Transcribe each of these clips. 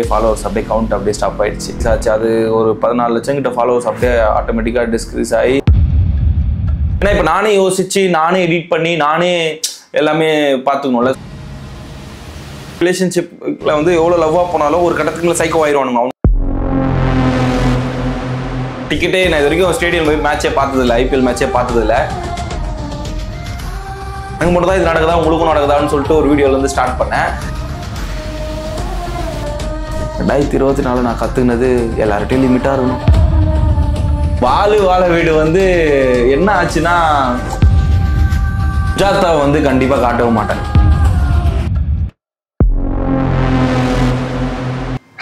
Followers அப்படியே count அப்படியே stop ஆயிடுச்சு. அது ஒரு 14 லட்சம் கிட்ட ஃபாலோவர்ஸ் அப்படியே ஆட்டோமேட்டிக்காக டிஸ்க்ரீஸ் ஆகி, ஏன்னா இப்போ நானே யோசிச்சு நானே எடிட் பண்ணி நானே எல்லாமே பார்த்துக்கணும்ல. ரிலேஷன்ஷிப்பில் வந்து எவ்வளோ லவ்வாக போனாலும் ஒரு கட்டத்துக்குள்ள சைக்கோ ஆயிடுவானுங்க. டிக்கெட்டே நான் இது வரைக்கும் ஸ்டேடியம் போய் மேட்சே பார்த்ததில்லை, ஐபிஎல் மேட்சே பார்த்ததில்லை. எனக்கு மட்டும் தான் இது நடக்குதா உங்களுக்கும் நடக்குதான்னு சொல்லிட்டு ஒரு வீடியோலேருந்து ஸ்டார்ட் பண்ணேன். 2024 நான் கற்றுக்கினது எல்லார்ட்டையும் லிமிட்டாக இருக்கணும். வாழ வீடு வந்து என்ன ஆச்சுன்னா சுஜாதாவை வந்து கண்டிப்பாக காட்டவும் மாட்டேன்.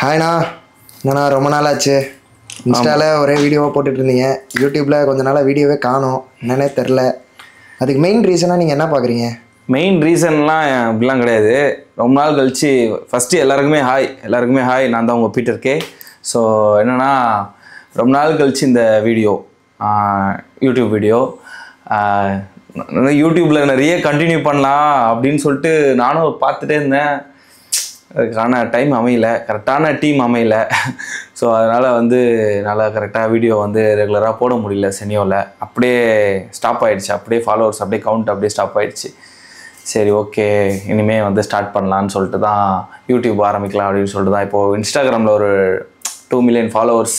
ஹாய்ண்ணா, என்னண்ணா ரொம்ப நாள் ஆச்சு. இன்ஸ்டாவில் ஒரே வீடியோவாக போட்டுட்டு இருந்தீங்க, யூடியூப்பில் கொஞ்ச நாளாக வீடியோவே காணோம், என்னன்னே தெரில. அதுக்கு மெயின் ரீசனாக நீங்கள் என்ன பார்க்குறீங்க? மெயின் ரீசன்லாம் அப்படிலாம் கிடையாது. ரொம்ப நாள் கழிச்சு ஃபஸ்ட்டு எல்லாருக்குமே ஹாய், நான் தான் உங்கள் பீட்டர் கே. ஸோ என்னென்னா ரொம்ப நாள் கழிச்சு இந்த வீடியோ யூடியூப் வீடியோ யூடியூப்பில் நிறைய கண்டினியூ பண்ணலாம் அப்படின்னு சொல்லிட்டு நானும் பார்த்துட்டே இருந்தேன். அதுக்கான டைம் அமையல, கரெக்டான டீம் அமையல. ஸோ அதனால் வந்து நல்லா கரெக்டாக வீடியோ வந்து ரெகுலராக போட முடியல. செனியோவில் அப்படியே ஸ்டாப் ஆகிடுச்சு. அப்படியே ஃபாலோவர்ஸ் அப்படியே கவுண்ட் அப்படியே ஸ்டாப் ஆகிடுச்சு. சரி, ஓகே, இனிமேல் வந்து ஸ்டார்ட் பண்ணலான்னு சொல்லிட்டு தான் யூடியூப் ஆரம்பிக்கலாம் அப்படின்னு சொல்லிட்டு தான் இப்போது இன்ஸ்டாகிராமில் ஒரு 2 மில்லியன் ஃபாலோவர்ஸ்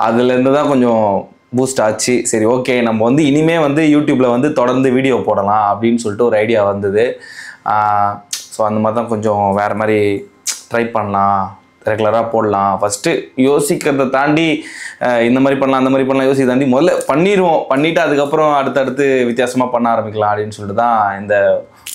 அதுலேருந்து தான் கொஞ்சம் பூஸ்ட் ஆச்சு. சரி, ஓகே, நம்ம வந்து இனிமேல் வந்து யூடியூப்பில் வந்து தொடர்ந்து வீடியோ போடலாம் அப்படின்னு சொல்லிட்டு ஒரு ஐடியா வந்தது. ஸோ அந்த மாதிரி தான் கொஞ்சம் வேறு மாதிரி ட்ரை பண்ணலாம், ரெகுலராக போடலாம். ஃபஸ்ட்டு யோசிக்கிறத தாண்டி இந்த மாதிரி பண்ணலாம் அந்த மாதிரி பண்ணலாம் யோசிக்க தாண்டி முதல்ல பண்ணிவிட்டு அதுக்கப்புறம் அடுத்தடுத்து வித்தியாசமாக பண்ண ஆரம்பிக்கலாம் அப்படின்னு சொல்லிட்டு தான் இந்த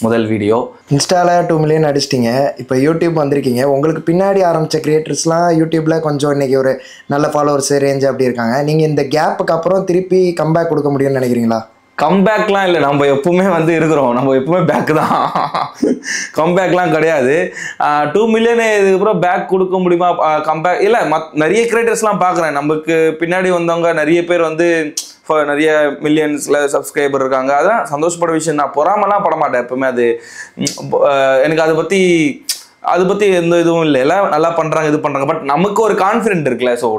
முதல் வீடியோ. இன்ஸ்டாவில் 2 மில்லியன் அடிச்சிட்டிங்க, இப்போ யூடியூப் வந்திருக்கீங்க. உங்களுக்கு பின்னாடி ஆரம்பித்த கிரியேட்டர்ஸ்லாம் யூடியூப்பில் கொஞ்சம் இன்றைக்கி ஒரு நல்ல ஃபாலோவர்ஸ் ரேஞ்ச் அப்படி இருக்காங்க. நீங்கள் இந்த கேப்புக்கு அப்புறம் திருப்பி கம்பேக் கொடுக்க முடியும்னு நினைக்கிறீங்களா? கம்பேக்லாம் இல்லை, நம்ம எப்பவுமே வந்து இருக்கிறோம், நம்ம எப்பவுமே பேக் தான். கம்பேக்லாம் கிடையாது. 2 மில்லியன் இதுக்கப்புறம் பேக் கொடுக்க முடியுமா? கம்பேக் இல்லை. நிறைய கிரியேட்டர்ஸ்லாம் பார்க்குறேன், நமக்கு பின்னாடி வந்தவங்க நிறைய பேர் வந்து நிறைய மில்லியன்ஸில் சப்ஸ்கிரைபர் இருக்காங்க. அதெல்லாம் சந்தோஷப்பட விஷயம் தான், பொறாமலாம் பட மாட்டேன் எப்பவுமே. அது எனக்கு அதை பற்றி எந்த இதுவும் இல்லை, எல்லாம் நல்லா பண்ணுறாங்க, இது பண்ணுறாங்க. பட் நமக்கு ஒரு கான்ஃபிடென்ட் இருக்குல்ல. ஸோ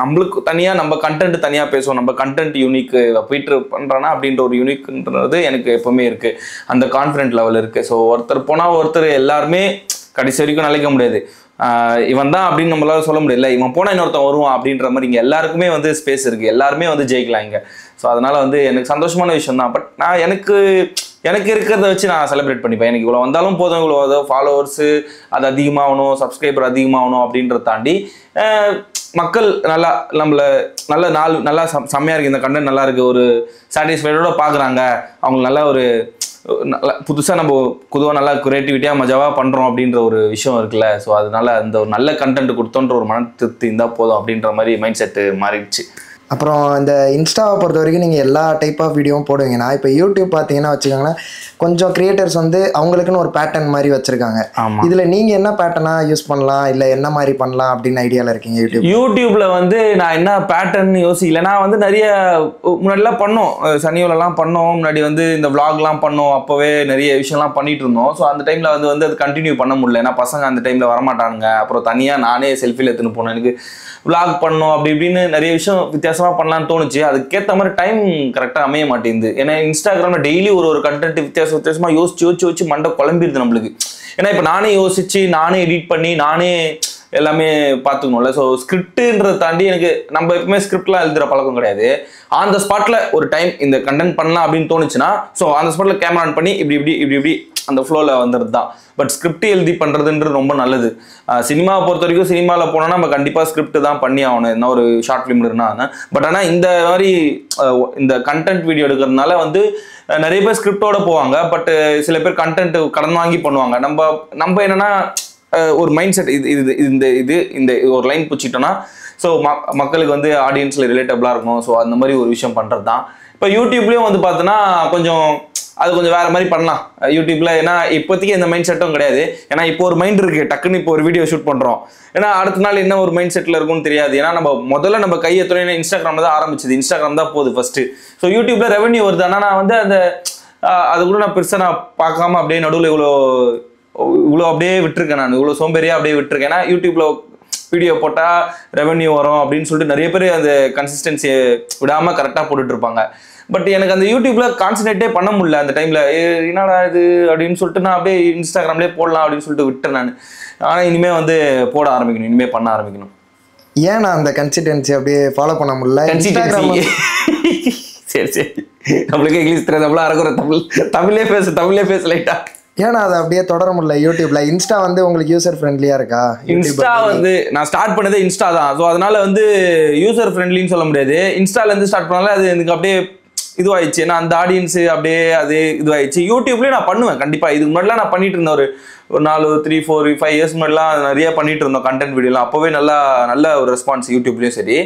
நம்மளுக்கு தனியாக நம்ம கண்டென்ட் தனியாக பேசுவோம், நம்ம கண்டென்ட் யூனிக் போயிட்டு பண்ணுறோன்னா அப்படின்ற ஒரு யூனிக்ன்றது எனக்கு எப்போவுமே இருக்குது, அந்த கான்ஃபிடென்ட் லெவல் இருக்குது. ஸோ ஒருத்தர் போனால் ஒருத்தர் எல்லாருமே கடைசி வரைக்கும் நிலைக்க முடியாது. இவன் தான் அப்படின்னு நம்மளால சொல்ல முடியல, இவன் போனால் இன்னொருத்தன் வருவான் அப்படின்ற மாதிரி இங்கே எல்லாருக்குமே வந்து ஸ்பேஸ் இருக்குது, எல்லாருமே வந்து ஜெயிக்கலாம் இங்கே. ஸோ அதனால் வந்து எனக்கு சந்தோஷமான விஷயம் தான். பட் நான் எனக்கு இருக்கிறத வச்சு நான் செலிப்ரேட் பண்ணிப்பேன். எனக்கு இவ்வளோ வந்தாலும் போதும், இவ்வளோ ஃபாலோவர்ஸு அது அதிகமாகணும், சப்ஸ்கிரைபர் அதிகமாகணும் அப்படின்றத தாண்டி மக்கள் நம்மளை நல்லா செம்மையாக இருக்குது, இந்த கண்டென்ட் நல்லா இருக்குது, ஒரு சாட்டிஸ்ஃபைடோட பார்க்குறாங்க, அவங்களுக்கு நல்லா ஒரு புதுசாக நம்ம பொதுவாக நல்லா கிரியேட்டிவிட்டியாக மஜாவாக பண்ணுறோம் அப்படின்ற ஒரு விஷயம் இருக்குல்ல. ஸோ அதனால அந்த ஒரு நல்ல கண்டென்ட் கொடுத்தோன்ற ஒரு மன திருப்தி இருந்தால் போதும் அப்படின்ற மாதிரி மைண்ட் செட்டு மாறிடுச்சு. அப்புறம் இந்த இன்ஸ்டாவை பொறுத்த வரைக்கும் நீங்கள் எல்லா டைப் ஆஃப் வீடியோவும் போடுவீங்கன்னா, இப்போ யூடியூப் பார்த்தீங்கன்னா வச்சுக்கோங்களேன், கொஞ்சம் கிரியேட்டர்ஸ் வந்து அவங்களுக்குன்னு ஒரு பேட்டர்ன் மாதிரி வச்சுருக்காங்க. இதில் நீங்கள் என்ன பேட்டர்னாக யூஸ் பண்ணலாம், இல்லை என்ன மாதிரி பண்ணலாம் அப்படின்னு ஐடியாவில் இருக்கீங்க? யூடியூப்பில் வந்து நான் என்ன பேட்டர்ன் யோசிக்கல. நான் வந்து நிறைய முன்னாடிலாம் பண்ணோம், சனியோலலாம் பண்ணோம், முன்னாடி வந்து இந்த விளாக்லாம் பண்ணோம், அப்போவே நிறைய விஷயம்லாம் பண்ணிட்டு இருந்தோம். ஸோ அந்த டைமில் வந்து அது கண்டினியூ பண்ண முடியல, ஏன்னா பசங்க அந்த டைமில் வரமாட்டானுங்க. அப்புறம் தனியாக நானே செல்ஃபியில் எடுத்துன்னு போனேன், எனக்கு விளாக் பண்ணோம் அப்படி இப்படின்னு நிறைய விஷயம் வித்தியாசமாக பண்ணலான்னு தோணுச்சு. அதுக்கேற்ற மாதிரி டைம் கரெக்டாக அமைய மாட்டேங்குது. ஏன்னா இன்ஸ்டாகிராமில் டெய்லி ஒரு கண்டென்ட் வித்தியாசமாக யோசிச்சு மண்டை குழம்பிடுது நம்மளுக்கு. ஏன்னா இப்போ நானே யோசிச்சு நானே எடிட் பண்ணி நானே எல்லாமே பார்த்துக்கணும்ல. ஸோ ஸ்கிரிப்டுன்றதை தாண்டி எனக்கு நம்ம எப்பவுமே ஸ்கிரிப்ட்லாம் எழுதுகிற பழக்கம் கிடையாது. ஆன் த ஸ்பாட்டில் ஒரு டைம் இந்த கண்டென்ட் பண்ணலாம் அப்படின்னு தோணுச்சுன்னா ஸோ அந்த ஸ்பாட்டில் கேமரா ஆன் பண்ணி இப்படி அந்த ஃப்ளோவில் வந்துடுது தான். பட் ஸ்கிரிப்ட் எழுதி பண்ணுறதுன்றது ரொம்ப நல்லது. சினிமாவை பொறுத்த வரைக்கும் சினிமாவில் போனோன்னா நம்ம கண்டிப்பாக ஸ்கிரிப்ட் தான் பண்ணி ஆகணும், என்ன ஒரு ஷார்ட் ஃபிலிம் இருந்தால். பட் ஆனால் இந்த மாதிரி இந்த கண்டென்ட் வீடியோ எடுக்கிறதுனால வந்து நிறைய பேர் ஸ்கிரிப்டோட போவாங்க, பட் சில பேர் கண்டென்ட் கடன் வாங்கி பண்ணுவாங்க. நம்ம என்னன்னா ஒரு மைண்ட் செட் இந்த ஒரு லைன் பிடிச்சிட்டோன்னா ஸோ மக்களுக்கு வந்து ஆடியன்ஸில் ரிலேட்டபிளாக இருக்கும். ஸோ அந்த மாதிரி ஒரு விஷயம் பண்ணுறது தான். இப்போ யூடியூப்லேயும் வந்து பார்த்தோன்னா கொஞ்சம் வேறு மாதிரி பண்ணலாம் யூடியூப்பில். ஏன்னா இப்போதைக்கு எந்த மைண்ட் செட்டும் கிடையாது. ஏன்னா இப்போ ஒரு மைண்ட் இருக்குது, டக்குன்னு இப்போ ஒரு வீடியோ ஷூட் பண்ணுறோம், ஏன்னா அடுத்த நாள் என்ன ஒரு மைண்ட் செட்டில் இருக்கும்னு தெரியாது. ஏன்னா நம்ம கையை துணையின இன்ஸ்டாகிராமில் தான் ஆரம்பிச்சது, இன்ஸ்டாகிராம் தான் போகுது ஃபஸ்ட்டு. ஸோ யூடியூப்பில் ரெவன்யூ வருது, ஆனால் நான் வந்து அது கூட நான் பெருசாக நான் பார்க்காம அப்படியே நடுவில் இவ்வளோ இவ்வளோ அப்படியே விட்டுருக்கேன், நான் இவ்வளோ சோம்பேறியாக அப்படியே விட்டுருக்கேன். ஏன்னா யூடியூப்ல வீடியோ போட்டால் ரெவன்யூ வரும் அப்படின்னு சொல்லிட்டு நிறைய பேர் அந்த கன்சிஸ்டன்சியை விடாமல் கரெக்டாக போட்டுட்டு இருப்பாங்க. பட் எனக்கு அந்த யூடியூப்ல கான்சன்ட்ரேட்டே பண்ண முடியல அந்த டைம்ல. என்னடா இது அப்படின்னு சொல்லிட்டு நான் அப்படியே இன்ஸ்டாகிராம்லேயே போடலாம் அப்படின்னு சொல்லிட்டு விட்டேன் நான். ஆனால் இனிமேல் வந்து போட ஆரம்பிக்கணும், இனிமேல் பண்ண ஆரம்பிக்கணும். ஏன் நான் அந்த கன்சிஸ்டன்சி அப்படியே ஃபாலோ பண்ண முடியல? இன்ஸ்டாகிராம் சரி சரி, நம்மளுக்கு இங்கிலீஷ் தெரியாது, நம்மளா இருக்கிற தமிழ்லேயே பேச லைட்டா. ஏன்னா அதை அப்படியே தொடர முடியல யூடியூப்ல? இன்ஸ்டா வந்து உங்களுக்கு யூசர் ஃப்ரெண்ட்லியா இருக்கா? இன்ஸ்டா வந்து நான் ஸ்டார்ட் பண்ணதே இன்ஸ்டா தான். ஸோ அதனால வந்து யூசர் ஃப்ரெண்ட்லின்னு சொல்ல முடியாது. இன்ஸ்டால இருந்து ஸ்டார்ட் பண்ணாலும் அது எனக்கு அப்படியே இதுவாயிடுச்சு. ஏன்னா அந்த ஆடியன்ஸ் அப்படியே அது இதுவாயிடுச்சு. யூடியூப்லேயும் நான் பண்ணுவேன் கண்டிப்பாக. இதுக்கு முன்னாடிலாம் நான் பண்ணிட்டு இருந்தேன், ஒரு 3, 4, 5 இயர்ஸ் முன்னாடிலாம் நிறைய பண்ணிட்டு இருந்தோம் கண்டென்ட் வீடியோலாம். அப்போவே நல்ல ஒரு ரெஸ்பான்ஸ் யூடியூப்லேயும் சரி.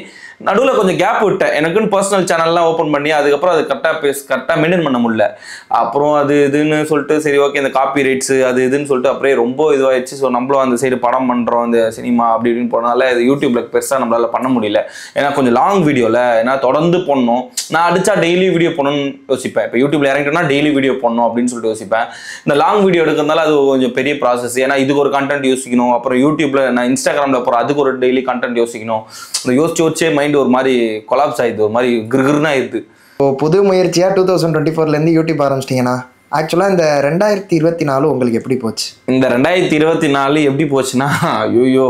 நடுவில் கொஞ்சம் கேப் விட்டேன், எனக்குன்னு பர்சனல் சேனல்லாம் ஓப்பன் பண்ணி. அதுக்கப்புறம் அது கரெக்டாக மெயின்டைன் பண்ண முடியல. அப்புறம் அது இதுன்னு சொல்லிட்டு சரி ஓகே இந்த காப்பி ரைட்ஸ் அது இதுன்னு சொல்லிட்டு அப்படியே ரொம்ப இதுவாயிடுச்சு. ஸோ நம்மளும் அந்த சைடு படம் பண்ணுறோம், இந்த சினிமா அப்படி இப்படின்னு போனால இது யூடியூப்ல பெருசாக நம்மளால பண்ண முடியல. ஏன்னா கொஞ்சம் லாங் வீடியோவில் ஏன்னா தொடர்ந்து போடணும். நான் அடிச்சா டெய்லி வீடியோ போடணும்னு யோசிப்பேன். இப்போ யூடியூப்ல இறங்கிட்டோம்னா டெய்லி வீடியோ போடணும் அப்படின்னு சொல்லிட்டு யோசிப்பேன். இந்த லாங் வீடியோ எடுக்கிறதுனால அது கொஞ்சம் பெரிய ப்ராசஸ். ஏன்னா இதுக்கு ஒரு கண்டென்ட் யோசிக்கணும், அப்புறம் யூடியூப்ல நான் இன்ஸ்டாகிராமில் போகிறேன் அதுக்கு ஒரு டெய்லி கண்டென்ட் யோசிக்கணும். இந்த யோசிச்சே மைண்ட் ஒரு மாதிரி கொலாப்ஸ் ஆயிடுது, ஒரு மாதிரி கிருகிருன்னு ஆயிடுது. இப்போ புது முயற்சியாக 2024 யூடியூப் ஆரம்பிச்சிட்டிங்கன்னா ஆக்சுவலாக இந்த 2024 உங்களுக்கு எப்படி போச்சு? இந்த 2024 எப்படி போச்சுன்னா, ஐயோ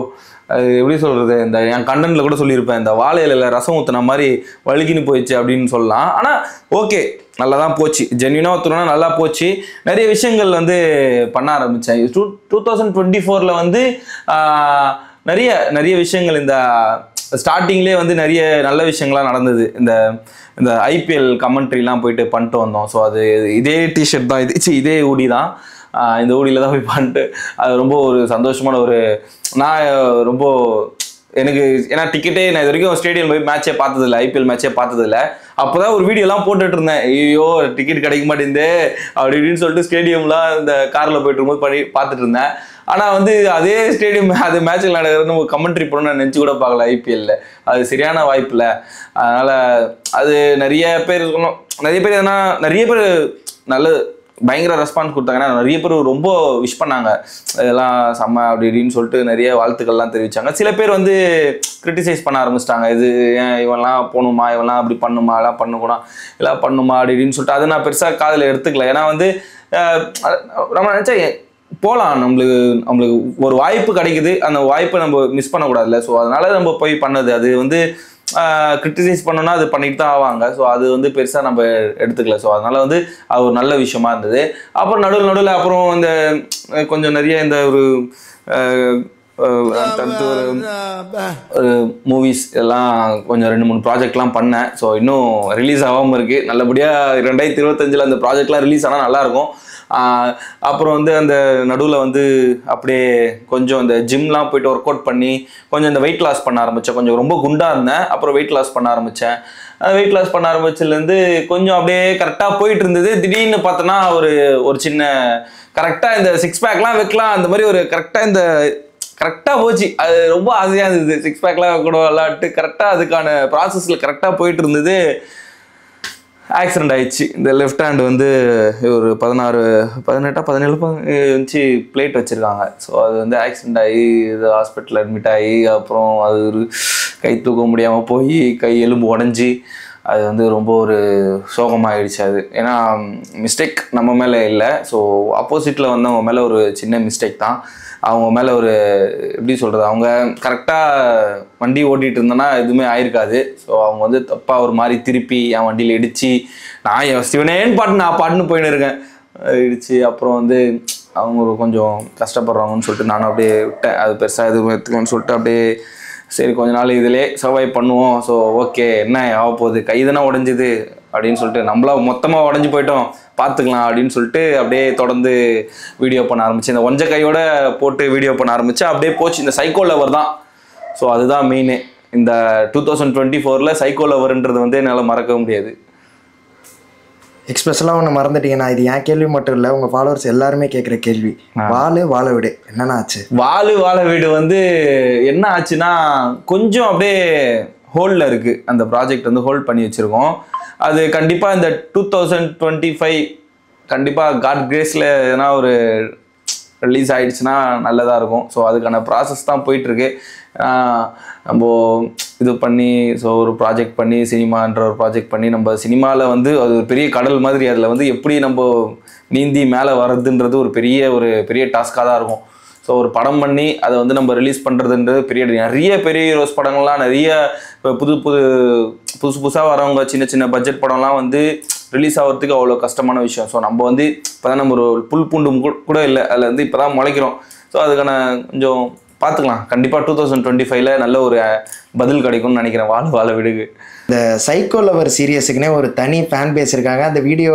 அது எப்படி சொல்றது, இந்த என் கண்டென்ட்ல கூட சொல்லியிருப்பேன், இந்த வாழை இலையில ரசம் ஊத்துன மாதிரி வலிக்கின்னு போயிடுச்சு அப்படின்னு சொல்லலாம். ஆனால் ஓகே நல்லா தான் போச்சு, ஜென்யூனாக ஒத்துனா நல்லா போச்சு. நிறைய விஷயங்கள் வந்து பண்ண ஆரம்பித்தேன் 2024 வந்து. நிறைய விஷயங்கள் இந்த ஸ்டார்டிங்லேயே வந்து நிறைய நல்ல விஷயங்கள்லாம் நடந்தது. இந்த ஐபிஎல் கமெண்ட்ரிலாம் போயிட்டு பண்ணிட்டு வந்தோம். ஸோ அது இதே டிஷர்ட் தான், இதே ஊடி தான், இந்த ஊடியில் தான் போய் பண்ணிட்டு அது ரொம்ப ஒரு சந்தோஷமான ஒரு நான் ரொம்ப எனக்கு ஏன்னா டிக்கெட்டே நான் இது வரைக்கும் ஸ்டேடியம் போய் மேட்சே பார்த்ததில்லை, ஐபிஎல் மேட்சே பார்த்ததில்லை. அப்போதான் ஒரு வீடியோலாம் போட்டுட்டு இருந்தேன், ஐயோ டிக்கெட் கிடைக்க மாட்டேங்குது அப்படி இப்படின்னு சொல்லிட்டு ஸ்டேடியம்லாம் இந்த காரில் போயிட்டு இருக்கும்போது பார்த்துட்டு இருந்தேன். ஆனால் வந்து அதே ஸ்டேடியம் அது மேட்சில் நடக்கிறது நம்ம கமெண்ட்ரி பண்ணணும்னு நான் நினச்சி கூட பார்க்கல ஐபிஎல்ல. அது சரியான வாய்ப்பு இல்லை. அதனால் அது நிறைய பேர் சொல்லணும், நிறைய பேர் நல்ல பயங்கர ரெஸ்பான்ஸ் கொடுத்தாங்க. ஏன்னா நிறைய பேர் ரொம்ப விஷ் பண்ணாங்க, இதெல்லாம் செம்ம அப்படி இப்படின்னு சொல்லிட்டு நிறைய வாழ்த்துக்கள்லாம் தெரிவித்தாங்க. சில பேர் வந்து கிரிட்டிசைஸ் பண்ண ஆரம்பிச்சிட்டாங்க, இது ஏன் இவெல்லாம் போகணுமா, இவெல்லாம் அப்படி பண்ணுமா, எல்லாம் பண்ணக்கூடாது, எல்லாம் பண்ணுமா அப்படி இப்படின்னு சொல்லிட்டு. அதை நான் பெருசாக காதில் எடுத்துக்கல. ஏன்னா வந்து நம்ம நினச்சா போகலாம், நம்மளுக்கு ஒரு வாய்ப்பு கிடைக்குது, அந்த வாய்ப்பை நம்ம மிஸ் பண்ணக்கூடாதுல்ல. ஸோ அதனால நம்ம போய் பண்ணது. அது வந்து கிரிட்டிசைஸ் பண்ணோன்னா அது பண்ணிட்டு தான் ஆவாங்க. ஸோ அது வந்து பெருசாக நம்ம எடுத்துக்கல. ஸோ அதனால வந்து அது ஒரு நல்ல விஷயமா இருந்தது. அப்புறம் நடுவில் அப்புறம் இந்த கொஞ்சம் நிறைய இந்த ஒரு மூவிஸ் எல்லாம் கொஞ்சம் 2-3 ப்ராஜெக்ட்லாம் பண்ணேன். ஸோ இன்னும் ரிலீஸ் ஆகாமல் இருக்குது. நல்லபடியாக 2025 அந்த ப்ராஜெக்ட்லாம் ரிலீஸ் ஆனால் நல்லாயிருக்கும். அப்புறம் வந்து அந்த நடுவில் வந்து அப்படியே கொஞ்சம் இந்த ஜிம்லாம் போயிட்டு ஒர்க் அவுட் பண்ணி கொஞ்சம் இந்த வெயிட் லாஸ் பண்ண ஆரம்பித்தேன். கொஞ்சம் ரொம்ப குண்டாக இருந்தேன், அப்புறம் வெயிட் லாஸ் பண்ண ஆரம்பித்தேன். வெயிட் லாஸ் பண்ண ஆரம்பிச்சதுலேருந்து கொஞ்சம் அப்படியே கரெக்டாக போயிட்டு இருந்தது. திடீர்னு பார்த்தோன்னா ஒரு சின்ன கரெக்டாக இந்த 6 பேக்லாம் வைக்கலாம் அந்த மாதிரி ஒரு கரெக்டாக போச்சு. அது ரொம்ப ஆசையாக இருந்தது, 6 பேக்லாம் கூட விளாட்டு கரெக்டாக அதுக்கான ப்ராசஸில் கரெக்டாக போயிட்டு இருந்தது. ஆக்சிடென்ட் ஆயிடுச்சு. இந்த லெஃப்ட் ஹேண்ட் வந்து ஒரு 17 இன்ச்சு பிளேட் வச்சுருக்காங்க. ஸோ அது வந்து ஆக்சிடென்ட் ஆகி இது ஹாஸ்பிட்டலில் அட்மிட் ஆகி அப்புறம் அது ஒரு கை தூக்க முடியாமல் போய் கை எலும்பு உடஞ்சி அது வந்து ரொம்ப ஒரு சோகமாகிடுச்சு. அது ஏன்னா மிஸ்டேக் நம்ம மேலே இல்லை. ஸோ ஆப்போசிட்டில் வந்தவங்க மேலே ஒரு சின்ன மிஸ்டேக் தான். அவங்க மேலே ஒரு எப்படி சொல்கிறது, அவங்க கரெக்டாக வண்டி ஓட்டிகிட்டு இருந்தோன்னா எதுவுமே ஆயிருக்காது. ஸோ அவங்க வந்து தப்பாக ஒரு மாதிரி திருப்பி என் வண்டியில் இடித்து நான் சிவனேன்னு பாட்டுன்னு போயின்னு இருக்கேன், இடித்து அப்புறம் வந்து அவங்க கொஞ்சம் கஷ்டப்படுறாங்கன்னு சொல்லிட்டு நானும் அப்படியே விட்டேன். அது பெருசாக எதுவும் எடுத்துக்கணும்னு சொல்லிட்டு அப்படியே சரி கொஞ்ச நாள் இதிலே சர்வைவ் பண்ணுவோம். ஸோ ஓகே என்ன ஆக போகுது, கை தானே உடஞ்சிது அப்படின்னு சொல்லிட்டு நம்மளா மொத்தமாக உடஞ்சி போயிட்டோம் பார்த்துக்கலாம் அப்படின்னு சொல்லிட்டு அப்படியே தொடர்ந்து வீடியோ பண்ண ஆரம்பிச்சு. இந்த ஒஞ்ச கையோட போட்டு வீடியோ பண்ண ஆரம்பிச்சு அப்படியே போச்சு. இந்த சைக்கோ லவர் தான். ஸோ அதுதான் மெயின். இந்த 2024 சைக்கோ லவர்ன்றது வந்து என்னால் மறக்க முடியாது. எக்ஸ்பிரஸ்லாம் ஒன்று மறந்துட்டீங்கன்னா, இது என் கேள்வி மட்டும் இல்லை, உங்கள் ஃபாலோவர்ஸ் எல்லாருமே கேட்குற கேள்வி. வாழ வீடு என்னென்ன ஆச்சு? வாழ வீடு வந்து என்ன ஆச்சுன்னா கொஞ்சம் அப்படியே ஹோல்டில் இருக்குது. அந்த ப்ராஜெக்ட் வந்து ஹோல்ட் பண்ணி வச்சுருக்கோம். அது கண்டிப்பாக இந்த 2025 கண்டிப்பாக காட் கிரேஸில் எதனா ஒரு ரிலீஸ் ஆகிடுச்சுன்னா நல்லதாக இருக்கும். ஸோ அதுக்கான ப்ராசஸ் தான் போயிட்டுருக்கு. நம்ம இது பண்ணி ஸோ ஒரு ப்ராஜெக்ட் பண்ணி சினிமான்ற ஒரு ப்ராஜெக்ட் பண்ணி நம்ம சினிமாவில் வந்து அது ஒரு பெரிய கடல் மாதிரி, அதில் வந்து எப்படி நம்ம நீந்தி மேலே வர்றதுன்றது ஒரு பெரிய டாஸ்காக தான் இருக்கும். ஸோ ஒரு படம் பண்ணி அதை வந்து நம்ம ரிலீஸ் பண்ணுறதுன்றது நிறைய பெரிய ஹீரோஸ் படங்கள்லாம் நிறைய புதுசாக வரவங்க சின்ன பட்ஜெட் படம்லாம் வந்து ரிலீஸ் ஆகிறதுக்கு அவ்வளோ கஷ்டமான விஷயம். ஸோ நம்ம வந்து இப்போ தான் நம்ம ஒரு புல் பூண்டு கூட இல்லை, அதில் வந்து இப்போ தான் முளைக்கிறோம். ஸோ அதுக்கான கொஞ்சம் பார்த்துக்கலாம். கண்டிப்பாக 2025ல் நல்ல ஒரு பதில் கிடைக்கும்னு நினைக்கிறேன். வாழ விடுகு. இந்த சைக்கோ லவர் சீரியஸுக்குனே ஒரு தனி ஃபேன் பேஸ் இருக்காங்க. அந்த வீடியோ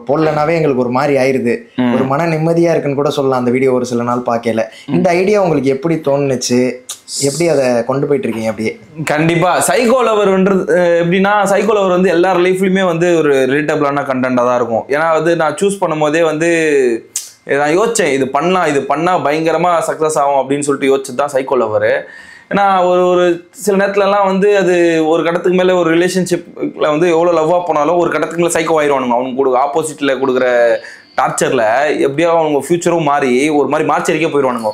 போடலனாவே எங்களுக்கு ஒரு மாதிரி ஆயிடுது, ஒரு மன நிம்மதியாக இருக்குன்னு கூட சொல்லலாம் அந்த வீடியோ ஒரு சில நாள் பார்க்கல. இந்த ஐடியா உங்களுக்கு எப்படி தோணுச்சு, எப்படி அதை கொண்டு போயிட்டு இருக்கீங்க? அப்படியே கண்டிப்பாக சைக்கோ லவர்ன்றது எப்படின்னா, சைக்கோ லவர் வந்து எல்லார் லைஃப்லையுமே வந்து ஒரு ரிலேட்டபிளான கண்டென்ட்டாக தான் இருக்கும். ஏன்னா வந்து நான் சூஸ் பண்ணும் போதே வந்து நான் யோசித்தேன், இது பண்ணால் பயங்கரமாக சக்ஸஸ் ஆகும் அப்படின்னு சொல்லிட்டு யோசிச்சு தான் சைக்கோ லவர். ஏன்னா ஒரு சில நேரத்துலலாம் வந்து அது ஒரு கட்டத்துக்கு மேலே ஒரு ரிலேஷன்ஷிப்பில் வந்து எவ்வளோ லவ்வாக போனாலும் ஒரு கட்டத்துக்கு மேலே சைக்கோ ஆயிடுவானுங்க. அவங்க ஆப்போசிட்டில் கொடுக்குற டார்ச்சரில் எப்படியோ அவங்க ஃபியூச்சரும் மாறி ஒரு மாதிரி மார்ச்சரிக்கே போயிடுவானுங்க.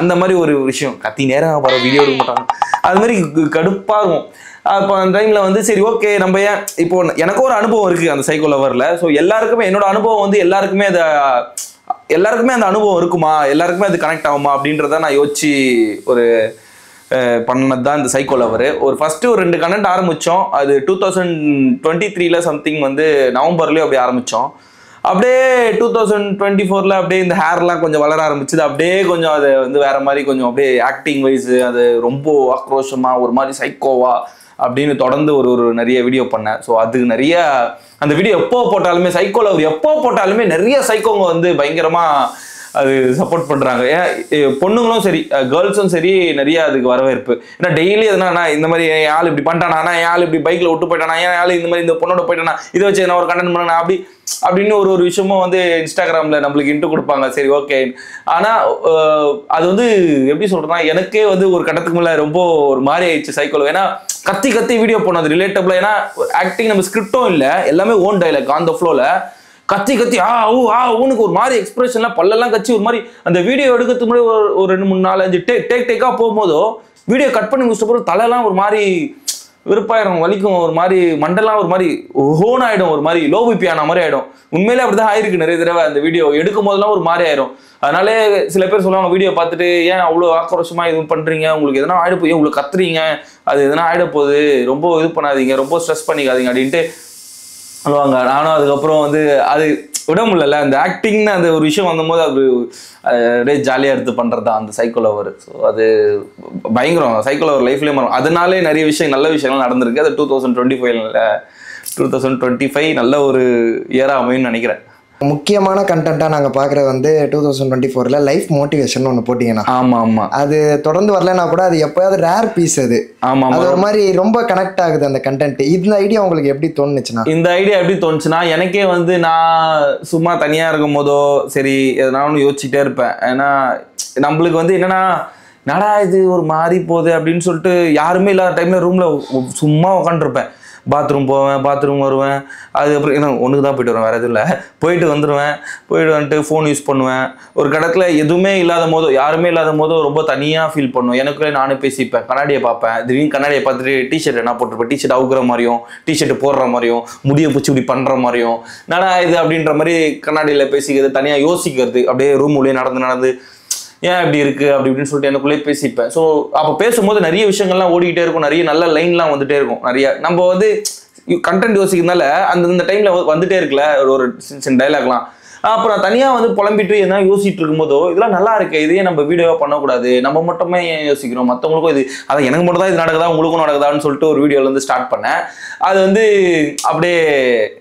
அந்த மாதிரி ஒரு விஷயம் கத்தி நேரம் வர வீடியோ எடுக்க மாட்டாங்க. அது மாதிரி கடுப்பாக இருக்கும். அப்போ அந்த டைமில் வந்து சரி ஓகே நம்ம ஏன் இப்போ எனக்கும் ஒரு அனுபவம் இருக்குது அந்த சைக்கோ லவரில். ஸோ எல்லாருக்குமே என்னோட அனுபவம் வந்து எல்லாருக்குமே அந்த அனுபவம் இருக்குமா, எல்லாருக்குமே அது கனெக்ட் ஆகுமா அப்படின்றத நான் யோசிச்சு ஒரு பண்ணது தான் இந்த சைக்கோ லவர். ஃபர்ஸ்ட்டு ஒரு 2 கண்டென்ட் ஆரம்பித்தோம். அது 2023ல் சம்திங் வந்து நவம்பர்லேயும் அப்படியே ஆரம்பித்தோம். அப்படியே 2024ல் அப்படியே இந்த ஹேர்லாம் கொஞ்சம் வளர ஆரம்பிச்சுது. அப்படியே கொஞ்சம் அது வந்து வேற மாதிரி கொஞ்சம் அப்படியே ஆக்டிங் வைஸ் அது ரொம்ப ஆக்ரோஷமாக ஒரு மாதிரி சைக்கோவா அப்படின்னு தொடர்ந்து ஒரு நிறைய வீடியோ பண்ணேன். ஸோ அது நிறைய அந்த வீடியோ எப்போ போட்டாலுமே சைக்கோ லவர் எப்போ போட்டாலுமே நிறைய சைக்கோங்க வந்து பயங்கரமாக அது சப்போர்ட் பண்ணுறாங்க. ஏன் பொண்ணுங்களும் சரி கேர்ள்ஸும் சரி நிறைய அதுக்கு வரவேற்பு. ஏன்னா டெய்லி எதுனா இந்த மாதிரி என் ஆள் இப்படி பண்ணிட்டானா, என் ஆள் இப்படி பைக்கில் விட்டு போயிட்டானா, என் ஆள் இந்த மாதிரி இந்த பொண்ணோட போயிட்டானா, இதை வச்சு நான் ஒரு கண்டென்ட் பண்ணேன் அப்படின்னு ஒரு விஷயமும் வந்து இன்ஸ்டாகிராமில் நம்மளுக்கு இன்ட்டு கொடுப்பாங்க. சரி ஓகே. ஆனால் அது வந்து எப்படி சொல்கிறேன்னா, எனக்கே வந்து ஒரு கட்டத்துக்கு மேலே ரொம்ப ஒரு மாதிரி ஆயிடுச்சு சைக்கோல. ஏன்னா கத்தி வீடியோ போனது ரிலேட்டபிளாக. ஏன்னா ஆக்டிங் நம்ம ஸ்கிரிப்டும் இல்லை, எல்லாமே ஓன் டைலாக் ஆன் த ஃப்ளோவில் கத்தி ஊனுக்கு ஒரு மாதிரி எக்ஸ்பிரஷன்லாம் பல்லெல்லாம் கட்சி ஒரு மாதிரி அந்த வீடியோ எடுக்கிறதுக்கு முன்னாடி ஒரு 2 3 4 5 டேக்காக போகும்போதோ வீடியோ கட் பண்ணி முடிச்சிட்ட பிறகு தலையெல்லாம் ஒரு மாதிரி விருப்பாயிரும், வலிக்கும், ஒரு மாதிரி மண்டெல்லாம் ஒரு மாதிரி ஹோன் ஆகிடும், ஒரு மாதிரி லோ பிபி ஆன மாதிரி ஆகிடும். உண்மையிலே அப்படிதான் ஆயிருக்கு நிறைய தடவை. அந்த வீடியோ எடுக்கும் போதெல்லாம் ஒரு மாதிரி ஆயிரும். அதனாலே சில பேர் சொல்லுவாங்க வீடியோ பார்த்துட்டு ஏன் அவ்வளோ ஆக்ரோஷமாக இது பண்ணுறீங்க, உங்களுக்கு எதனா ஆகிட போய் உங்களுக்கு கத்துறீங்க, அது எதனா ஆகிட போகுது, ரொம்ப இது பண்ணாதீங்க, ரொம்ப ஸ்ட்ரெஸ் பண்ணிக்காதீங்க அப்படின்ட்டு சொல்லுவாங்க. நானும் அதுக்கப்புறம் வந்து அது விட முடியல. அந்த ஆக்டிங்னு அந்த ஒரு விஷயம் வந்தபோது அது அப்படியே ஜாலியாக எடுத்து பண்ணுறது தான் அந்த சைக்கோ லவர். ஸோ அது பயங்கரம் சைக்கோ லவர் லைஃப்லேயே வரும். அதனாலே நிறைய விஷயம் நல்ல விஷயங்கள் நடந்திருக்கு. அது 2025 நல்ல ஒரு இயராக அமையும்னு நினைக்கிறேன். முக்கியமான கண்டென்ட்டாக நாங்கள் பார்க்குறது வந்து 2024ல் லைஃப் மோட்டிவேஷன் ஒன்று போட்டிங்கன்னா. ஆமாம். அது தொடர்ந்து வரலன்னா கூட அது எப்போயாவது ரேர் பீஸ் அது. ஆமாம். அது ஒரு மாதிரி ரொம்ப கனெக்ட் ஆகுது அந்த கண்டென்ட். இந்த ஐடியா உங்களுக்கு எப்படி தோணுச்சுன்னா? இந்த ஐடியா எப்படி தோணுச்சுன்னா, எனக்கே வந்து நான் சும்மா தனியாக இருக்கும் போதோ சரி எதனாலும் யோசிச்சுட்டே இருப்பேன். ஏன்னா நம்மளுக்கு வந்து என்னடா இது ஒரு மாறி போகுது அப்படின்னு சொல்லிட்டு யாருமே இல்லாத டைமில் ரூமில் சும்மா உட்காந்துருப்பேன். பாத்ரூம் போவேன், பாத்ரூம் வருவேன். அதுக்கப்புறம் ஏன்னா ஒன்றுக்கு தான் போயிட்டு வருவேன், வேறு எதுவும் இல்லை. போயிட்டு வந்துட்டு ஃபோன் யூஸ் பண்ணுவேன். ஒரு கடத்தில் எதுவுமே இல்லாத போதோ யாருமே இல்லாத போதோ ரொம்ப தனியாக ஃபீல் பண்ணுவேன். எனக்குள்ளே நானே பேசிப்பேன், கண்ணாடியை பார்ப்பேன். திடீர்னு கண்ணாடியை பார்த்துட்டு டிஷர்ட் என்ன போட்டிருப்பேன், டிஷர்ட் அவுக்குற மாதிரியும் டிஷர்ட் போடுற மாதிரியும் முடியை பிடிச்சி இப்படி பண்ணுற மாதிரியும் என்னடா இது அப்படின்ற மாதிரி கண்ணாடியில் பேசிக்கிறது, தனியாக யோசிக்கிறது, அப்படியே ரூம் உள்ளே நடந்து ஏன் இப்படி இருக்குது அப்படி இப்படின்னு சொல்லிட்டு எனக்குள்ளே பேசிப்பேன். ஸோ அப்போ பேசும்போது நிறைய விஷயங்கள்லாம் ஓடிக்கிட்டே இருக்கும், நிறைய நல்ல லைன்லாம் வந்துட்டே இருக்கும். நிறைய நம்ம வந்து கண்டென்ட் யோசிக்கிறதுனால அந்த டைமில் வந்துட்டே இருக்குல்ல ஒரு சின்ன டைலாக்லாம். அப்புறம் தனியாக வந்து புலம்பிட்டு எதனா யோசிச்சுட்டு இருக்கும்போதோ இதெல்லாம் நல்லா இருக்கு, இதையே நம்ம வீடியோவாக பண்ணக்கூடாது, நம்ம மட்டுமே ஏன் யோசிக்கிறோம், மற்றவங்களுக்கும் இது அதான் எனக்கு மட்டும் தான் இது நடக்குதா உங்களுக்கும் நடக்குதான்னு சொல்லிட்டு ஒரு வீடியோலேருந்து ஸ்டார்ட் பண்ணேன். அது வந்து அப்படியே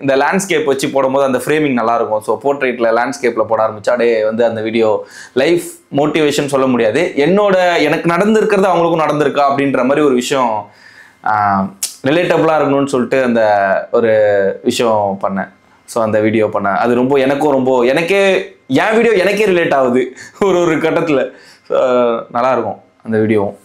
இந்த லேண்ட்ஸ்கேப் வச்சு போடும்போது அந்த ஃப்ரேமிங் நல்லாயிருக்கும். ஸோ போர்ட்ரேட்டில் லேண்ட்ஸ்கேப்பில் போட ஆரம்பிச்சா அப்படியே வந்து அந்த வீடியோ லைஃப் மோட்டிவேஷன் சொல்ல முடியாது, எனக்கு நடந்திருக்கிறது அவங்களுக்கும் நடந்திருக்கா அப்படின்ற மாதிரி ஒரு விஷயம் ரிலேட்டபிளாக இருக்கணும்னு சொல்லிட்டு அந்த ஒரு விஷயம் பண்ணேன். ஸோ அந்த வீடியோ பண்ணேன். அது எனக்கே என் வீடியோ எனக்கே ரிலேட் ஆகுது ஒரு கட்டத்தில். நல்லாயிருக்கும் அந்த வீடியோவும்.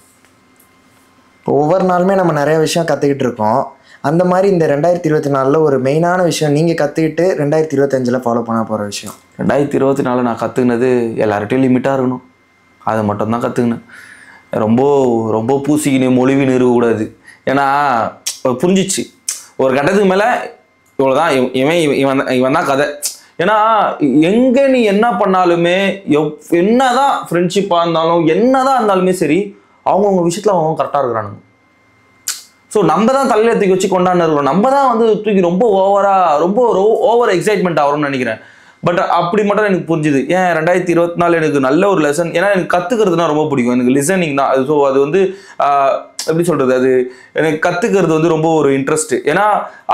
இப்போ ஒவ்வொரு நாளுமே நம்ம நிறைய விஷயம் கற்றுக்கிட்டு இருக்கோம். அந்த மாதிரி இந்த 2024 ஒரு மெயினான விஷயம் நீங்கள் கற்றுக்கிட்டு 2025 ஃபாலோ பண்ண போகிற விஷயம்? 2024 நான் கற்றுக்கினது எல்லார்ட்டையும் லிமிட்டாக இருக்கணும், அதை மட்டும்தான் கற்றுக்கினேன். ரொம்ப ரொம்ப பூசிக்கினு மொழிவின்னு இருக்கக்கூடாது. ஏன்னா புரிஞ்சிச்சு ஒரு கட்டத்துக்கு மேலே இவ்வளோதான், இவன் தான் கதை. ஏன்னா எங்கே நீ என்ன பண்ணாலுமே என்னதான் ஃப்ரெண்ட்ஷிப்பாக இருந்தாலும் என்னதான் இருந்தாலுமே சரி, அவங்கவுங்க விஷயத்தில் அவங்க கரெக்டாக இருக்கிறானுங்க. ஸோ நம்ம தான் தலையில தூக்கி வச்சு கொண்டாந்து இருக்கிறோம், நம்ம தான் வந்து தூக்கி ரொம்ப ஓவர் எக்ஸைட்மெண்ட் ஆகிறோம்னு நினைக்கிறேன். பட் அப்படி மட்டும் எனக்கு புரிஞ்சுது. ஏன் 2024 எனக்கு நல்ல ஒரு லெசன். ஏன்னா எனக்கு கற்றுக்கிறதுனா ரொம்ப பிடிக்கும், எனக்கு லிசனிங் தான். ஸோ அது வந்து எப்படி சொல்கிறது, அது எனக்கு கற்றுக்கிறது வந்து ரொம்ப ஒரு இன்ட்ரெஸ்ட்டு. ஏன்னா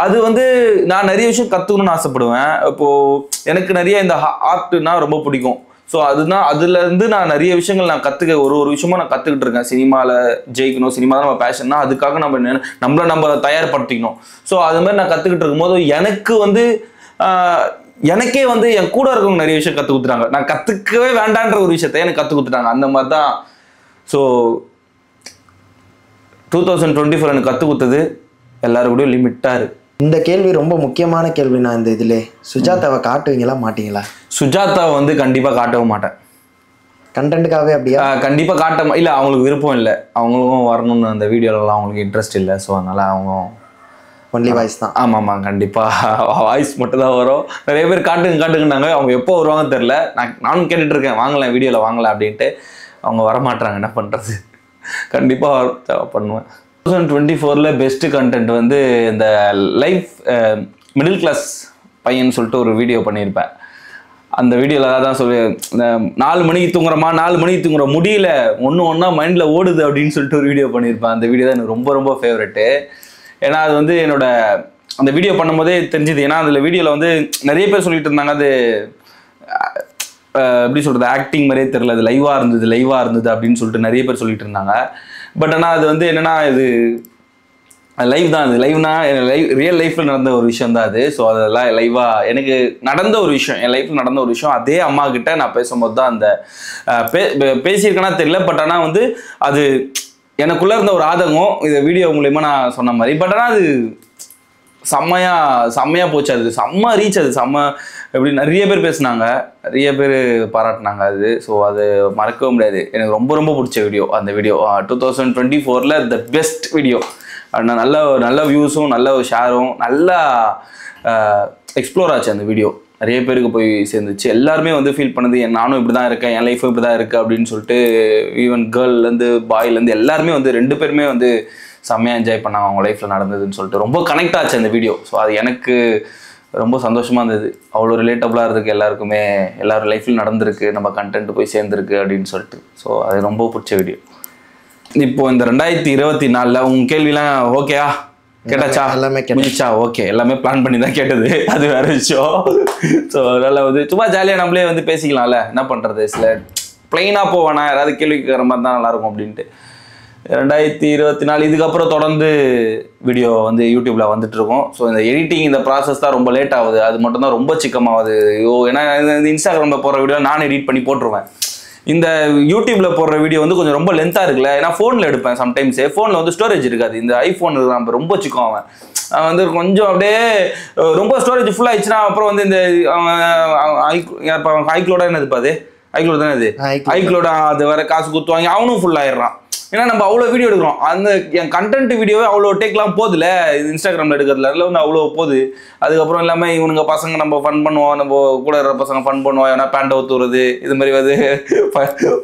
அது வந்து நான் நிறைய விஷயம் கற்றுக்கணும்னு ஆசைப்படுவேன். இப்போது எனக்கு நிறைய இந்த ஆர்ட்னா ரொம்ப பிடிக்கும். ஸோ அதுதான், அதுலேருந்து நான் நிறைய விஷயங்கள் நான் கற்றுக்க ஒரு விஷயமா நான் கற்றுக்கிட்டு இருக்கேன். சினிமாவில் ஜெயிக்கணும், சினிமா தான் நம்ம பேஷன்னா, அதுக்காக நம்மளை தயார்படுத்திக்கணும். ஸோ அது மாதிரி நான் கற்றுக்கிட்டு இருக்கும்போது எனக்கு வந்து எனக்கே வந்து என் கூட இருக்கவங்க நிறைய விஷயம் கற்றுக் கொடுத்துட்டாங்க. நான் கற்றுக்கவே வேண்டான்ற ஒரு விஷயத்த எனக்கு கற்றுக் கொடுத்துட்டாங்க. அந்த மாதிரி தான். ஸோ 2024 எனக்கு கற்றுக் கொடுத்தது எல்லாரும் கூடயும் லிமிட்டாக இருக்கு. இந்த கேள்வி ரொம்ப முக்கியமான கேள்வி. நான் இந்த இதில் சுஜாதாவை காட்டுவீங்களா மாட்டீங்களா? சுஜாதாவை வந்து கண்டிப்பாக காட்டவும் மாட்டேன். கண்டென்ட்டுக்காகவே அப்படியா? கண்டிப்பாக இல்லை, அவங்களுக்கு விருப்பம் இல்லை, அவங்களுக்கும் வரணும்னு அந்த வீடியோலலாம் அவங்களுக்கு இன்ட்ரெஸ்ட் இல்லை. ஸோ அதனால் அவங்க ஒன்லி வாய்ஸ் தான். ஆமாம், கண்டிப்பாக வாய்ஸ் மட்டும் தான் வரும். நிறைய பேர் காட்டுங்கன்னாங்க, அவங்க எப்போ வருவாங்கன்னு தெரில. நானும் கேட்டுட்ருக்கேன், வாங்கலாம் வீடியோவில் வாங்கலாம் அப்படின்ட்டு. அவங்க வரமாட்டாங்க, என்ன பண்ணுறது. கண்டிப்பாக பண்ணுவேன். 2024 பெஸ்ட்டு கண்டென்ட் வந்து இந்த லைஃப் மிடில் கிளாஸ் பையன் சொல்லிட்டு ஒரு வீடியோ பண்ணியிருப்பேன். அந்த வீடியோவில் தான் சொல்லி இந்த 4 மணிக்கு தூங்குறோமா, 4 மணிக்கு தூங்குற முடியல, ஒன்றா மைண்டில் ஓடுது அப்படின்னு சொல்லிட்டு ஒரு வீடியோ பண்ணியிருப்பேன். அந்த வீடியோ தான் எனக்கு ரொம்ப ரொம்ப ஃபேவரெட்டு. ஏன்னா அது வந்து என்னோட அந்த வீடியோ பண்ணும்போதே தெரிஞ்சுது. ஏன்னா அதில் வீடியோவில் வந்து நிறைய பேர் சொல்லிட்டு இருந்தாங்க, அது எப்படி சொல்கிறது, ஆக்டிங் மாதிரியே தெரில, அது லைவாக இருந்தது அப்படின்னு சொல்லிட்டு நிறைய பேர் சொல்லிட்டு இருந்தாங்க. பட் ஆனால் அது வந்து என்னென்னா, இது லைவ் தான். அது லைவ்னா ரியல் லைஃப்பில் நடந்த ஒரு விஷயம் தான் அது. ஸோ அதெல்லாம் லைவாக எனக்கு நடந்த ஒரு விஷயம், என் லைஃப்பில் நடந்த ஒரு விஷயம். அதே அம்மா கிட்ட நான் பேசும்போது தான் அந்த பேசியிருக்கேன்னா தெரியல. பட் ஆனால் வந்து அது எனக்குள்ளே இருந்த ஒரு ஆதங்கம் இதை வீடியோ மூலயமா நான் சொன்ன மாதிரி. பட் ஆனால் அது செம்மையாக போச்சு. அது செம்ம ரீச், அது செம்ம எப்படி நிறைய பேர் பேசினாங்க, நிறைய பேர் பாராட்டினாங்க அது. ஸோ அது மறக்கவே முடியாது. எனக்கு ரொம்ப ரொம்ப பிடிச்ச வீடியோ அந்த வீடியோ. 2024 the best video. நல்ல வியூஸும் நல்ல ஷேரும் நல்லா எக்ஸ்ப்ளோர் ஆச்சு அந்த வீடியோ. நிறைய பேருக்கு போய் சேர்ந்துச்சு. எல்லாருமே வந்து ஃபீல் பண்ணது, நானும் இப்படி தான் இருக்கேன், என் லைஃபும் இப்படி தான் இருக்குது அப்படின்னு சொல்லிட்டு. ஈவன் கேர்ள்லேருந்து பாய்லேருந்து எல்லாருமே வந்து 2 பேருமே வந்து செம்மையாக என்ஜாய் பண்ணாங்க அவங்க லைஃப்பில் நடந்ததுன்னு சொல்லிட்டு. ரொம்ப கனெக்ட் ஆச்சு அந்த வீடியோ. ஸோ அது எனக்கு ரொம்ப சந்தோஷமாக இருந்தது. அவ்வளோ ரிலேட்டபுளாக இருக்குது, எல்லாருக்குமே எல்லாரும் லைஃப்பில் நடந்திருக்கு, நம்ம கண்டென்ட் போய் சேர்ந்துருக்கு அப்படின்னு சொல்லிட்டு. ஸோ அது ரொம்ப பிடிச்ச வீடியோ. இப்போது இந்த 2024 உங்கள் கேள்விலாம் ஓகேயா கேட்டாச்சா? எல்லாமே கேட்டுச்சா? ஓகே, எல்லாமே பிளான் பண்ணி தான் கேட்டது, அது வேற விஷயம். ஸோ அதனால் வந்து சும்மா ஜாலியாக நம்மளே வந்து பேசிக்கலாம்ல, என்ன பண்ணுறது. சில பிளெயினாக போவேனா, யாராவது கேள்வி கேட்குற மாதிரி தான் நல்லாயிருக்கும் அப்படின்ட்டு. 2024 இதுக்கப்புறம் தொடர்ந்து வீடியோ வந்து யூடியூப்பில் வந்துட்டுருக்கோம். ஸோ இந்த எடிட்டிங் இந்த ப்ராசஸ் தான் ரொம்ப லேட் ஆகுது, அது மட்டும் தான் ரொம்ப சிக்கமாகுது. ஏன்னா இந்த இன்ஸ்டாகிராமில் போடுற வீடியோ நான் எடிட் பண்ணி போட்டுருவேன். இந்த யூடியூப்பில் போடுற வீடியோ வந்து கொஞ்சம் ரொம்ப லென்த்தாக இருக்குல்ல. ஏன்னா ஃபோனில் எடுப்பேன் சம்டைம்ஸே, ஃபோனில் வந்து ஸ்டோரேஜ் இருக்காது. இந்த ஐஃபோன் நம்ம ரொம்ப சிக்கம் அவன் வந்து கொஞ்சம் அப்படியே ரொம்ப ஸ்டோரேஜ் ஃபுல் ஆயிடுச்சுன்னா அப்புறம் வந்து இந்த ஐக்ளோட என்னது பாது, ஐக்ளோட தானே இது, ஐக்ளோட அது வேற காசு குத்துவாங்க, அவனும் ஃபுல் ஆயிடுறான். ஏன்னா நம்ம அவ்வளோ வீடியோ எடுக்கிறோம், அந்த என் கண்டென்ட் வீடியோவே அவ்வளோ டேக்லாம் போதில்ல இன்ஸ்டாகிராமில் எடுக்கிறதுல, அதில் வந்து அவ்வளோ போகுது. அதுக்கப்புறம் இல்லாமல் இவனுங்க பசங்க நம்ம ஃபன் பண்ணுவோம், நம்ம கூட இருக்கிற பசங்க ஃபன் பண்ணுவோம், ஏன்னா பேண்டை ஊற்றுறது இது மாதிரி வந்து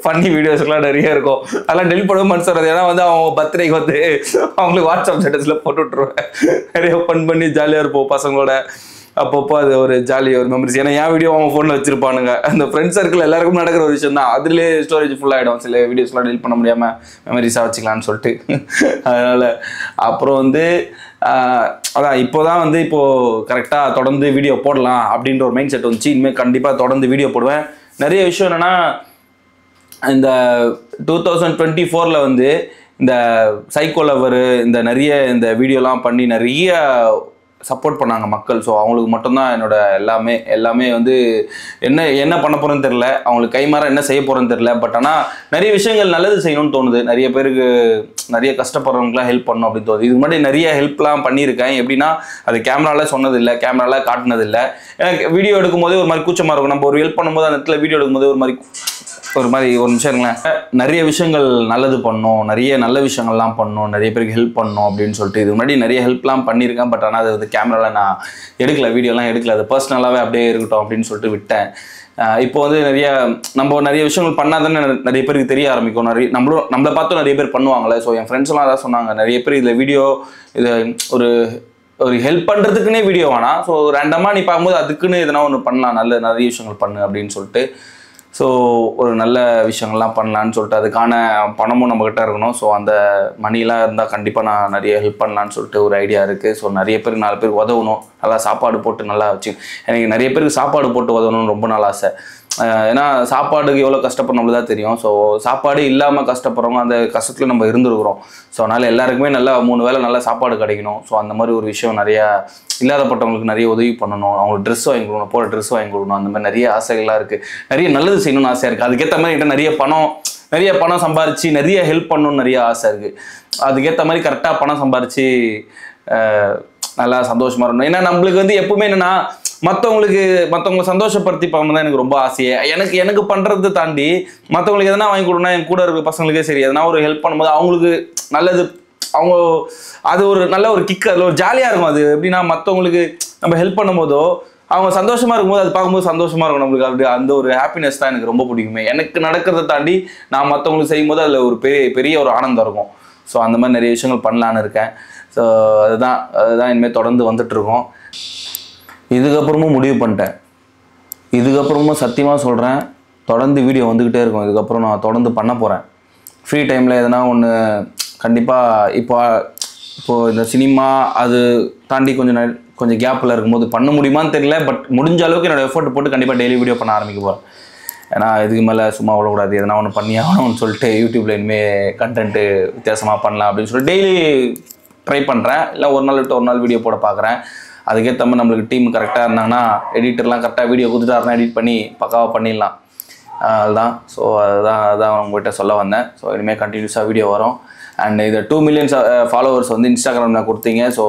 ஃபன்னி வீடியோஸ்லாம் நிறைய இருக்கும். அதெல்லாம் டெலிட் பண்ணவே மனசு. ஏன்னா வந்து அவன் பர்த்டேக்கு வந்து அவங்களுக்கு வாட்ஸ்அப் ஸ்டேட்டஸில் போட்டு விட்ருவேன். நிறைய ஃபன் பண்ணி ஜாலியாக இருப்போம் பசங்களோட. அப்பப்போ அது ஒரு ஜாலி ஒரு மெமரிஸ். ஏன்னா என் வீடியோ அவங்க ஃபோனில் வச்சிருப்பானுங்க. அந்த ஃப்ரெண்ட் சர்க்கிள் எல்லாருக்கும் நடக்கிற ஒரு விஷயம் தான். அதுலேயே ஸ்டோரேஜ் ஃபுல் ஆகிடும், சில வீடியோஸ்லாம் டெலிட் பண்ண முடியாமல் மெமரிஸாக வச்சுக்கலான்னு சொல்லிட்டு. அதனால் அப்புறம் வந்து அதான் இப்போ தான் வந்து இப்போது கரெக்டாக தொடர்ந்து வீடியோ போடலாம் அப்படின்ற ஒரு மைண்ட் செட் வந்துச்சு. இனிமேல் கண்டிப்பாக தொடர்ந்து வீடியோ போடுவேன். நிறைய விஷயம் என்னென்னா, இந்த 2024 வந்து இந்த சைக்கோ லவர் இந்த நிறைய இந்த வீடியோலாம் பண்ணி நிறைய சப்போர்ட் பண்ணாங்க மக்கள். ஸோ அவங்களுக்கு மட்டும்தான் என்னோட எல்லாமே வந்து என்ன பண்ண போகிறேன்னு தெரில, அவங்களுக்கு கைமாற என்ன செய்ய போகிறேன்னு தெரில. பட் ஆனால் நிறைய விஷயங்கள் நல்லது செய்யணும்னு தோணுது. நிறைய பேருக்கு நிறைய கஷ்டப்படுறவங்களுக்குலாம் ஹெல்ப் பண்ணணும் அப்படின்னு தோணுது. இதுக்கு முன்னாடி நிறைய ஹெல்ப்லாம் பண்ணியிருக்கேன். எப்படின்னா அது கேமராவில் சொன்னதில்லை, கேமராவில் காட்டினதில்லை. எனக்கு வீடியோ எடுக்கும்போதே ஒரு மாதிரி கூச்சமாக இருக்கும். நம்ம ஒரு ஹெல்ப் பண்ணும்போது அந்த இடத்துல வீடியோ எடுக்கும்போது ஒரு நிமிஷம் இருங்களேன். நிறைய விஷயங்கள் நல்லது பண்ணணும், நிறைய நல்ல விஷயங்கள்லாம் பண்ணணும், நிறைய பேருக்கு ஹெல்ப் பண்ணணும் அப்படின்னு சொல்லிட்டு இது முன்னாடி நிறைய ஹெல்ப்லாம் பண்ணியிருக்கேன். பட் ஆனால் அது கேமராவில் நான் எடுக்கல, வீடியோலாம் எடுக்கல. அது பர்சனலாகவே அப்படியே இருக்கட்டும் அப்படின்னு சொல்லிட்டு விட்டேன். இப்போ வந்து நிறைய விஷயங்கள் பண்ணாதானே நிறைய பேருக்கு தெரிய ஆரம்பிக்கும். நம்மளை பார்த்தும் நிறைய பேர் பண்ணுவாங்களே. ஸோ என் ஃப்ரெண்ட்ஸ்லாம் அதான் சொன்னாங்க, நிறைய பேர் இதில் வீடியோ ஒரு ஹெல்ப் பண்ணுறதுக்குன்னே வீடியோ வேணாம். ஸோ ரேண்டமாக நீ பார்க்கும்போது அதுக்குன்னு எதனா ஒன்று பண்ணலாம், நிறைய விஷயங்கள் பண்ணு அப்படின்னு சொல்லிட்டு. ஸோ ஒரு நல்ல விஷயங்கள்லாம் பண்ணலான்னு சொல்லிட்டு அதுக்கான பணமும் நம்மக்கிட்ட இருக்கணும். ஸோ அந்த மணிலாம் இருந்தால் கண்டிப்பாக நான் நிறைய ஹெல்ப் பண்ணலான்னு சொல்லிட்டு ஒரு ஐடியா இருக்குது. ஸோ நிறைய பேருக்கு 4 பேருக்கு உதவணும், நல்லா சாப்பாடு போட்டு நல்லா வச்சு. எனக்கு நிறைய பேருக்கு சாப்பாடு போட்டு உதவணும்னு ரொம்ப நாள் ஆசை. ஏன்னா சாப்பாடுக்கு எவ்வளோ கஷ்டப்படும் நம்மளுக்கு தான் தெரியும். ஸோ சாப்பாடு இல்லாமல் கஷ்டப்படுறவங்க அந்த கஷ்டத்தில் நம்ம இருந்துருக்குறோம். ஸோ அதனால் எல்லாருக்குமே நல்லா 3 வேளை நல்லா சாப்பாடு கிடைக்கணும். ஸோ அந்த மாதிரி ஒரு விஷயம் நிறையா இல்லாதப்பட்டவங்களுக்கு நிறைய உதவி பண்ணணும், அவங்களுக்கு ட்ரெஸ் வாங்கி கொடுக்கணும், போகிற ட்ரெஸ் வாங்கி கொடுக்கணும். அந்த மாதிரி நிறைய ஆசைகள்லாம் இருக்குது. நிறைய நல்லது செய்யணும்னு ஆசையாக இருக்குது. அதுக்கேற்ற மாதிரி என்கிட்ட நிறைய பணம் சம்பாரித்து நிறைய ஹெல்ப் பண்ணணும்னு நிறைய ஆசை இருக்குது. அதுக்கேற்ற மாதிரி கரெக்டாக பணம் சம்பாரித்து நல்லா சந்தோஷமாக இருக்கணும். ஏன்னா நம்மளுக்கு வந்து எப்பவுமே என்னென்னா மற்றவங்களை சந்தோஷப்படுத்தி பார்க்கணும் தான் எனக்கு ரொம்ப ஆசையே. எனக்கு பண்ணுறதை தாண்டி மற்றவங்களுக்கு எதனா வாங்கி கொடுக்கணும். என் கூட இருக்க பசங்களுக்கே சரி, எதனா ஒரு ஹெல்ப் பண்ணும்போது அவங்களுக்கு நல்லது, அது ஒரு நல்ல ஒரு கிக், அதில் ஒரு ஜாலியாக இருக்கும். அது எப்படின்னா மற்றவங்களுக்கு நம்ம ஹெல்ப் பண்ணும்போதோ அவங்க சந்தோஷமாக இருக்கும்போது அது பார்க்கும்போது சந்தோஷமாக இருக்கும் நம்மளுக்கு. அப்படி அந்த ஒரு ஹாப்பினஸ் தான் எனக்கு ரொம்ப பிடிக்குமே. எனக்கு நடக்கிறத தாண்டி நான் மற்றவங்களுக்கு செய்யும்போது அதில் ஒரு பெரிய ஒரு ஆனந்தம் இருக்கும். ஸோ அந்த மாதிரி நிறைய விஷயங்கள் பண்ணலான்னு இருக்கேன். ஸோ அதுதான் இனிமேல் தொடர்ந்து வந்துட்டுருக்கோம். இதுக்கப்புறமும் முடிவு பண்ணிட்டேன். இதுக்கப்புறமும் சத்தியமாக சொல்கிறேன், தொடர்ந்து வீடியோ வந்துக்கிட்டே இருக்கும். இதுக்கப்புறம் நான் தொடர்ந்து பண்ண போகிறேன். ஃப்ரீ டைமில் எதனா ஒன்று கண்டிப்பாக இப்போது இந்த சினிமா அது தாண்டி கொஞ்சம் கேப்பில் இருக்கும்போது பண்ண முடியுமான்னு தெரியல. பட் முடிஞ்ச அளவுக்கு என்னோடய எஃபோர்ட் போட்டு கண்டிப்பாக டெய்லி வீடியோ பண்ண ஆரம்பிக்க போகிறேன். ஏன்னா இதுக்கு மேலே சும்மா விடக்கூடாது, எதனா ஒன்று பண்ணி ஆகணும்னு சொல்லிட்டு யூடியூப்பில் இனிமேல் கண்டென்ட்டு வித்தியாசமாக பண்ணலாம் அப்படின்னு சொல்லிட்டு டெய்லி ட்ரை பண்ணுறேன். இல்லை ஒரு நாள் விட்டு ஒரு நாள் வீடியோ போட பார்க்குறேன். அதுக்கேற்ற மாதிரி நம்மளுக்கு டீம் கரெக்டாக இருந்தாங்கன்னா, எடிட்டர்லாம் கரெக்டாக வீடியோ கொடுத்துட்டாருன்னா எடிட் பண்ணி பக்காவாக பண்ணிடலாம். அதுதான். ஸோ அதுதான் உங்கள்கிட்ட சொல்ல வந்தேன். ஸோ இனிமேல் கண்டினியூஸாக வீடியோ வரும். அண்ட் இது 2 மில்லியன் ஃபாலோவர்ஸ் வந்து இன்ஸ்டாகிராமில் கொடுத்தீங்க. ஸோ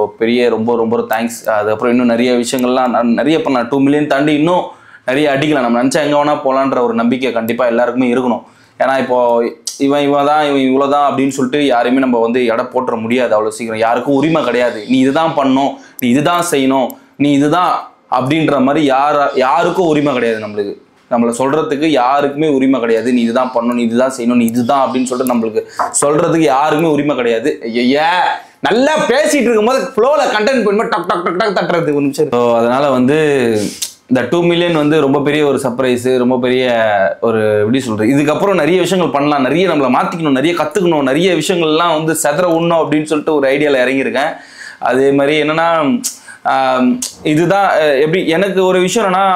ரொம்ப தேங்க்ஸ். அதுக்கப்புறம் இன்னும் நிறைய விஷயங்கள்லாம் நான் நிறைய பண்ணேன். 2 மில்லியன் தாண்டி இன்னும் நிறைய அடிக்கலாம். நம்ம நினச்சா எங்கே வேணால் போகலான்ற ஒரு நம்பிக்கை கண்டிப்பாக எல்லாருக்குமே இருக்கணும். ஏன்னா இப்போது இவன் இவ்வளோதான் அப்படின்னு சொல்லிட்டு யாரையுமே நம்ம வந்து எடை போட்டுற முடியாது அவ்வளோ சீக்கிரம். யாருக்கும் உரிமை கிடையாது. நீ இதுதான் பண்ணணும், நீ இதுதான் செய்யணும், நீ இதுதான் அப்படின்ற மாதிரி யாருக்கும் உரிமை கிடையாது. நம்மளை சொல்கிறதுக்கு யாருக்குமே உரிமை கிடையாது. நீ இதுதான் பண்ணணும், நீ இதுதான் செய்யணும், நீ இதுதான் அப்படின்னு சொல்லிட்டு நம்மளுக்கு சொல்கிறதுக்கு யாருக்குமே உரிமை கிடையாது. நல்லா பேசிகிட்டு இருக்கும்போது ஃப்ளோவில் கண்டென்ட் பண்ணும்போது டக் டக் டக் டக் தட்டுறது ஒரு நிமிஷம். ஸோ அதனால் வந்து இந்த 2 மில்லியன் வந்து ரொம்ப பெரிய ஒரு சர்ப்ரைஸு, ரொம்ப பெரிய ஒரு எப்படி சொல்கிறது, இதுக்கப்புறம் நிறைய விஷயங்கள் பண்ணலாம், நிறைய நம்மளை மாற்றிக்கணும், நிறைய கற்றுக்கணும், நிறைய விஷயங்கள்லாம் வந்து செதற உண்ணும் அப்படின்னு சொல்லிட்டு ஒரு ஐடியாவில் இறங்கியிருக்கேன். அதே மாதிரி என்னென்னா இதுதான் எப்படி எனக்கு ஒரு விஷயம் என்னன்னா,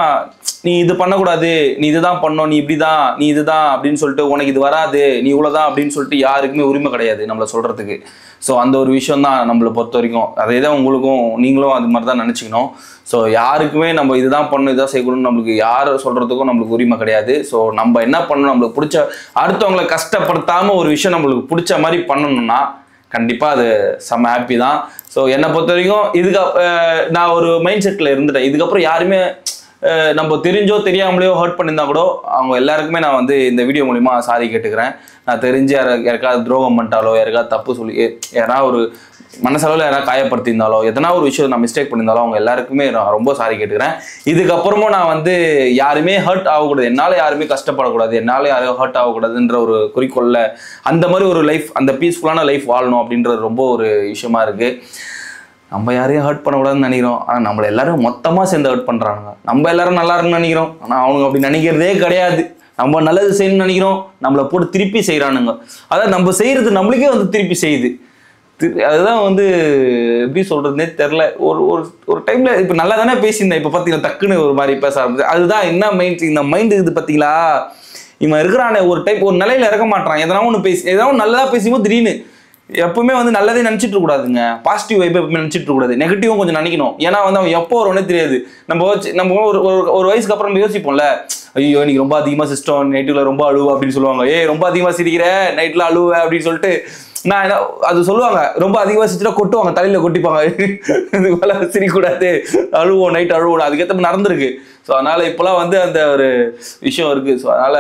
நீ இது பண்ணக்கூடாது, நீ இதுதான் பண்ணணும், நீ இப்படிதான், நீ இதுதான் அப்படின்னு சொல்லிட்டு உனக்கு இது வராது, நீ இவ்வளோதான் அப்படின்னு சொல்லிட்டு யாருக்குமே உரிமை கிடையாது நம்மளை சொல்கிறதுக்கு. ஸோ அந்த ஒரு விஷயம் தான் நம்மளை பொறுத்த வரைக்கும். அதே தான் உங்களுக்கும், நீங்களும் அது மாதிரி தான் நினச்சிக்கணும். ஸோ யாருக்குமே நம்ம இதுதான் பண்ணணும், இதான் செய்யணும்னு நம்மளுக்கு யார் சொல்கிறதுக்கும் நம்மளுக்கு உரிமை கிடையாது. ஸோ நம்ம என்ன பண்ணணும், நம்மளுக்கு பிடிச்ச அடுத்தவங்களை கஷ்டப்படுத்தாமல் ஒரு விஷயம் நம்மளுக்கு பிடிச்ச மாதிரி பண்ணணும்னா கண்டிப்பாக அது செம்ம ஹாப்பி தான். ஸோ என்னை பொறுத்த வரைக்கும் நான் ஒரு மைண்ட் செட்டில் இருந்துட்டேன். இதுக்கப்புறம் யாருமே நம்ம தெரிஞ்சோ தெரியாமலையோ ஹர்ட் பண்ணியிருந்தா கூட அவங்க எல்லாருக்குமே நான் வந்து இந்த வீடியோ மூலிமா சாரி கேட்டுக்கிறேன். நான் தெரிஞ்சு யாருக்காவது துரோகம் பண்ணிட்டாலோ, யாருக்காவது தப்பு சொல்லி, யாராவது ஒரு மனசளவில் யாராவது காயப்படுத்தியிருந்தாலோ, எதனா ஒரு விஷயம் நான் மிஸ்டேக் பண்ணியிருந்தாலும் அவங்க எல்லாருக்குமே நான் ரொம்ப சாரி கேட்டுக்கிறேன். இதுக்கப்புறமும் நான் வந்து யாருமே ஹர்ட் ஆகக்கூடாது, என்னால் யாருமே கஷ்டப்படக்கூடாது, என்னால் யாரும் ஹர்ட் ஆகக்கூடாதுன்ற ஒரு குறிக்கோளில் அந்த மாதிரி ஒரு லைஃப், அந்த பீஸ்ஃபுல்லான லைஃப் வாழணும் அப்படின்றது ரொம்ப ஒரு விஷயமா இருக்குது. நம்ம யாரையும் ஹர்ட் பண்ணக்கூடாதுன்னு நினைக்கிறோம், ஆனால் நம்மளை எல்லாரும் மொத்தமாக சேர்ந்து ஹர்ட் பண்ணுறாங்க. நம்ம எல்லாரும் நல்லா இருக்குன்னு நினைக்கிறோம், ஆனால் அவனுங்க அப்படி நினைக்கிறதே கிடையாது. நம்ம நல்லது செய்யணும்னு நினைக்கிறோம், நம்மளை போட்டு திருப்பி செய்கிறானுங்க. அதாவது நம்ம செய்கிறது நம்மளுக்கே வந்து திருப்பி செய்யுது. அதுதான் வந்து எப்படி சொல்கிறதுனே தெரில. ஒரு டைமில் இப்போ நல்லா தானே பேசியிருந்தேன், இப்போ பார்த்தீங்கன்னா டக்குன்னு ஒரு மாதிரி பேச ஆரம்பிச்சு. அதுதான் என்ன மைண்ட், இந்த மைண்டு இது பார்த்தீங்களா, இவன் இருக்கிறானே ஒரு டைப் ஒரு நிலையில் இறக்க மாட்டான். எதனா ஒன்று எதனா ஒன்று நல்லதாக பேசும்போது திடீர்னு எப்பவுமே வந்து நல்லதே நினைச்சிட்டு இருக்க கூடாதுங்க. பாசிட்டிவ் வைப் எப்பவுமே நினைச்சிட்டு இருக்க கூடாது. நெகட்டிவும் கொஞ்சம் நினைக்கணும். ஏன்னா வந்து அவன் எப்போ வரும்னே தெரியாது. நம்ம ஒரு வயசுக்கு அப்புறம் நம்ம யோசிப்போம்ல, ஐயோ நீங்க ரொம்ப அதிகமா சிஸ்டம் நைட்டுல ரொம்ப அழுவ அப்படின்னு சொல்லுவாங்க. ரொம்ப அதிகமா சிரிக்கிற நைட்ல அழுவ அப்படின்னு சொல்லிட்டு நான் அது சொல்லுவாங்க. ரொம்ப அதிகமா சிரிச்சா கொட்டுவாங்க, தலையில கொட்டிப்பாங்க. இது போல சிரிக்கூடாது, அழுவோம், நைட் அழுவோம். அதுக்கேற்ற நடந்திருக்கு. ஸோ அதனால இப்போலாம் வந்து அந்த ஒரு விஷயம் இருக்கு. ஸோ அதனால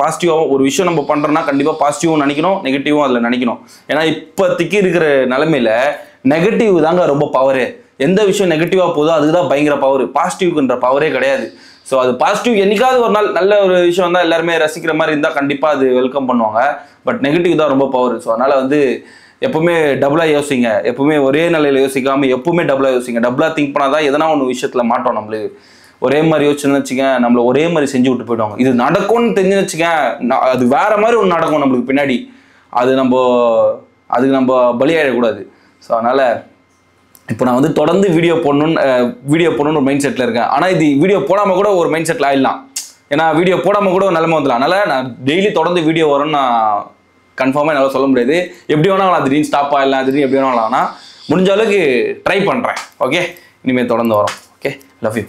பாசிட்டிவாகவும் ஒரு விஷயம் நம்ம பண்றோம்னா கண்டிப்பா பாசிட்டிவும் நினைக்கணும், நெகட்டிவும் அதில் நினைக்கணும். ஏன்னா இப்போதைக்கு இருக்கிற நிலைமையில நெகட்டிவ் தாங்க ரொம்ப பவரு. எந்த விஷயம் நெகட்டிவா போதோ அதுக்கு தான் பயங்கர பவர். பாசிட்டிவ்ன்ற பவரே கிடையாது. ஸோ அது பாசிட்டிவ் என்னைக்காவது ஒரு நாள் நல்ல ஒரு விஷயம் தான் எல்லாருமே ரசிக்கிற மாதிரி இருந்தால் கண்டிப்பாக அது வெல்கம் பண்ணுவாங்க. பட் நெகட்டிவ் தான் ரொம்ப பவர். ஸோ அதனால வந்து எப்பவுமே டபுளாக யோசிங்க. எப்பவுமே ஒரே நிலையில யோசிக்காம எப்பவுமே டபுளாக யோசிங்க. டபுளாக திங்க் பண்ணாதான் எதனா ஒன்று விஷயத்துல மாட்டோம். நம்மளுக்கு ஒரே மாதிரி யோசிச்சுன்னு வச்சுக்க, நம்மள ஒரே மாதிரி செஞ்சு விட்டு போயிடுவாங்க. இது நடக்கும்னு தெரிஞ்சுன்னு வச்சுக்க, அது வேற மாதிரி ஒன்று நடக்கும் நம்மளுக்கு பின்னாடி. அதுக்கு நம்ம பலியாயிடக்கூடாது. ஸோ அதனால இப்போ நான் வந்து தொடர்ந்து வீடியோ போடணும்னு ஒரு மைண்ட் செட்டில் இருக்கேன். ஆனால் இது வீடியோ போடாமல் கூட ஒரு மைண்ட் செட்டில் ஆயிடலாம். ஏன்னா வீடியோ போடாமல் கூட ஒரு நிலைமை வந்துடலாம். அதனால் நான் டெய்லி தொடர்ந்து வீடியோ வரும்னு நான் கன்ஃபார்மாக என்னால் சொல்ல முடியாது. எப்படி வேணாலும் நான் திடீர்னு ஸ்டாப் ஆகிடலாம், திடீர்னு எப்படி வேணாலும். ஆனால் முடிஞ்ச அளவுக்கு ட்ரை பண்ணுறேன். ஓகே, இனிமேல் தொடர்ந்து வரோம். Okay, love you.